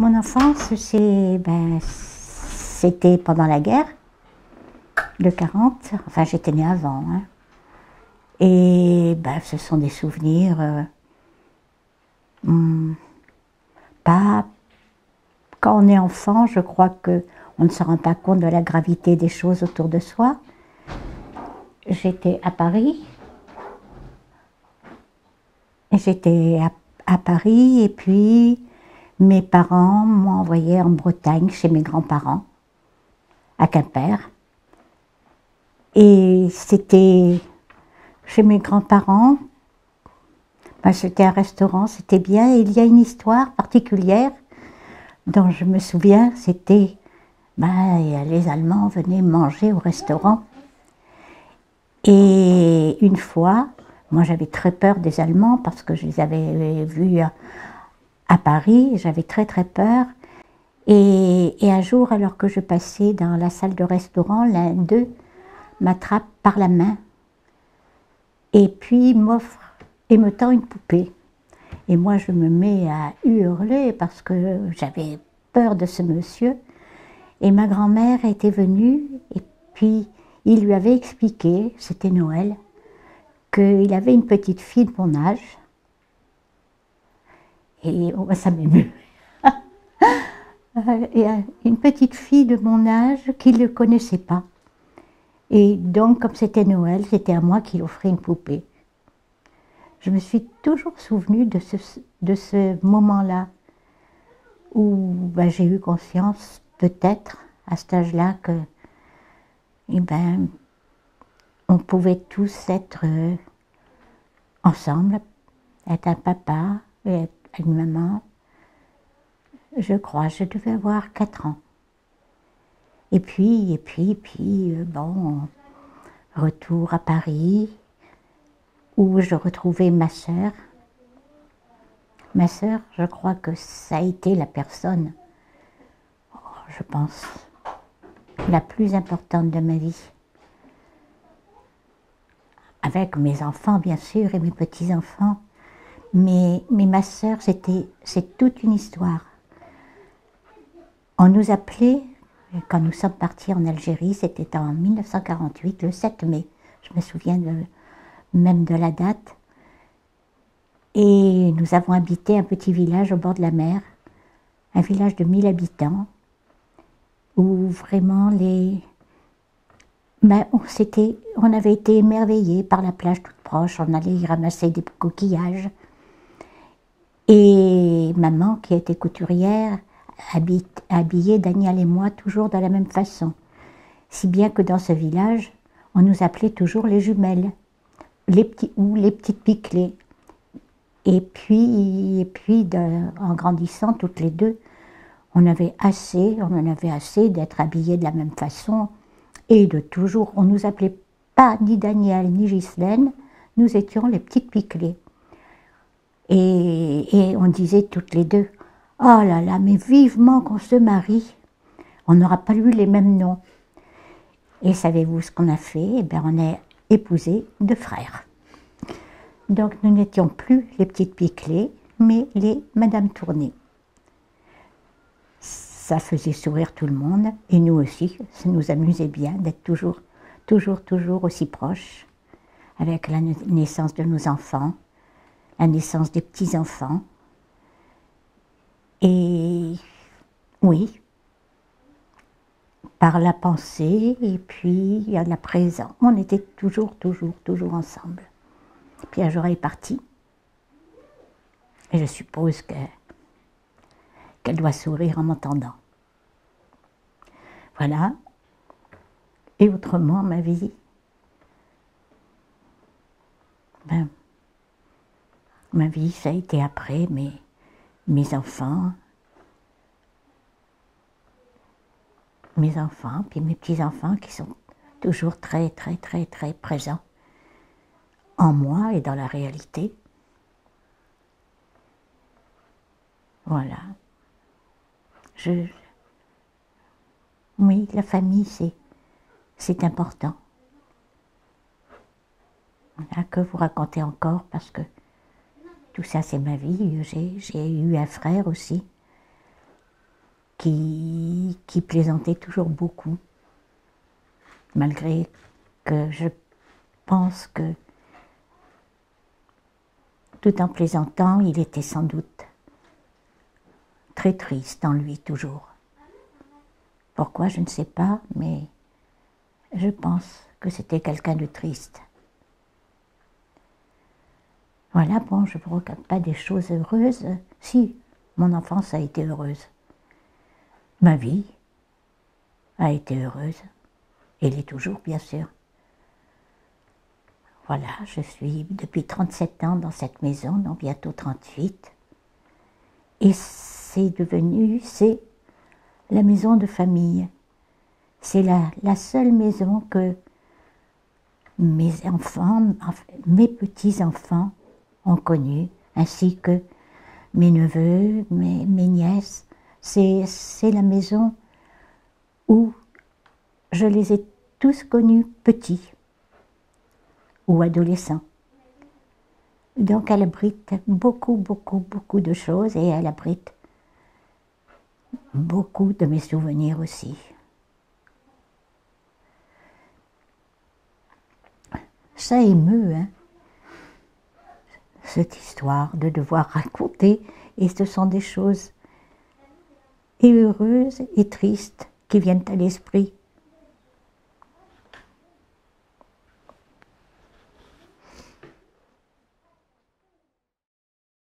Mon enfance, c'était pendant la guerre de 40. Enfin, j'étais née avant. Hein. Et ce sont des souvenirs pas... Quand on est enfant, je crois qu'on ne se rend pas compte de la gravité des choses autour de soi. J'étais à Paris. À Paris, et puis mes parents m'ont envoyé en Bretagne chez mes grands-parents, à Quimper. Et c'était chez mes grands-parents, c'était un restaurant, c'était bien. Et il y a une histoire particulière dont je me souviens, c'était les Allemands venaient manger au restaurant. Et une fois, moi j'avais très peur des Allemands parce que je les avais vus à Paris, j'avais très peur. Et un jour, alors que je passais dans la salle de restaurant, l'un d'eux m'attrape par la main et puis m'offre et me tend une poupée. Et moi je me mets à hurler parce que j'avais peur de ce monsieur. Et ma grand-mère était venue et puis il lui avait expliqué, c'était Noël, qu'il avait une petite fille de mon âge. Et ça m'émeut. Une petite fille de mon âge qu'il ne connaissait pas. Et donc, comme c'était Noël, c'était à moi qu'il offrait une poupée. Je me suis toujours souvenue de ce moment-là où j'ai eu conscience, peut-être, à cet âge-là, que on pouvait tous être ensemble, être un papa et être une maman. Je crois, je devais avoir 4 ans. Et puis, retour à Paris, où je retrouvais ma sœur. Ma sœur, je crois que ça a été la personne, je pense, la plus importante de ma vie. Avec mes enfants, bien sûr, et mes petits-enfants. Mais ma sœur, c'est toute une histoire. On nous appelait, quand nous sommes partis en Algérie, c'était en 1948, le 7 mai, je me souviens même de la date, et nous avons habité un petit village au bord de la mer, un village de 1000 habitants, où vraiment on avait été émerveillés par la plage toute proche, on allait y ramasser des coquillages, et maman, qui était couturière, habillait Daniel et moi toujours de la même façon. Si bien que dans ce village, on nous appelait toujours les jumelles, les petites piclées. Et puis en grandissant toutes les deux, on en avait assez d'être habillés de la même façon et de toujours, on nous appelait pas ni Daniel ni Ghislaine, nous étions les petites piclées. Et on disait toutes les deux, oh là là, mais vivement qu'on se marie, on n'aura pas eu les mêmes noms. Et savez-vous ce qu'on a fait? On est épousés de frères. Donc nous n'étions plus les petites piclées, mais les Madame Tournée. Ça faisait sourire tout le monde, et nous aussi, ça nous amusait bien d'être toujours aussi proches, avec la naissance de nos enfants, la naissance des petits-enfants. Et oui, par la pensée et puis la présence, on était toujours ensemble. Et puis un jour elle est partie, et je suppose qu'elle doit sourire en m'entendant. Voilà. Et autrement, ma vie, ça a été après mes enfants, puis mes petits-enfants qui sont toujours très présents en moi et dans la réalité. Voilà. Oui, la famille, c'est important. Voilà, que vous racontez encore, parce que tout ça, c'est ma vie. J'ai eu un frère aussi, qui plaisantait toujours beaucoup, malgré que je pense que tout en plaisantant, il était sans doute très triste en lui toujours. Pourquoi, je ne sais pas, mais je pense que c'était quelqu'un de triste. Voilà, bon, je ne vous raconte pas des choses heureuses. Si, mon enfance a été heureuse. Ma vie a été heureuse. Elle est toujours, bien sûr. Voilà, je suis depuis 37 ans dans cette maison, non, bientôt 38. Et c'est la maison de famille. C'est la seule maison que mes enfants, mes petits-enfants ont connue, ainsi que mes neveux, mes nièces. C'est la maison où je les ai tous connus petits ou adolescents. Donc elle abrite beaucoup, beaucoup, beaucoup de choses et elle abrite beaucoup de mes souvenirs aussi. Ça émeut, hein, cette histoire de devoir raconter, et ce sont des choses et heureuses et tristes qui viennent à l'esprit.